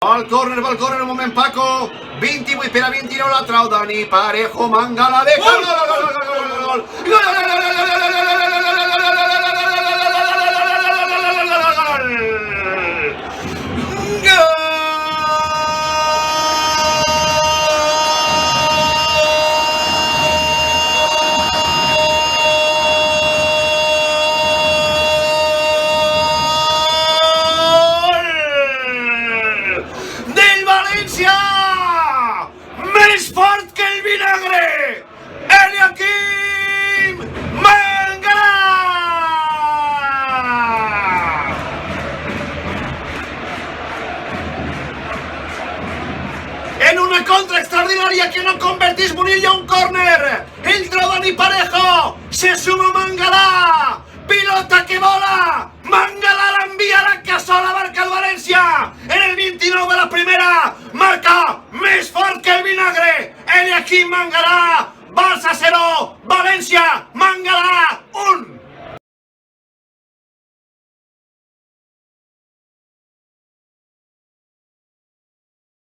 Va al córner, un moment, Paco. 28 per a 29 la trau Dani Parejo, Mangala de gol! Més fort que el vinagre, Eliaquim Mangala! En una contra extraordinària que no convertís Munilla a un córner, entra Dani Parejo, se suma Mangala, pilota que vola, Mangala l'envia a la cassola, marca el València, en el 29 de la primera, marca més fort que el vinagre, Eliaquim Mangala, Barça 0, València, Mangala 1.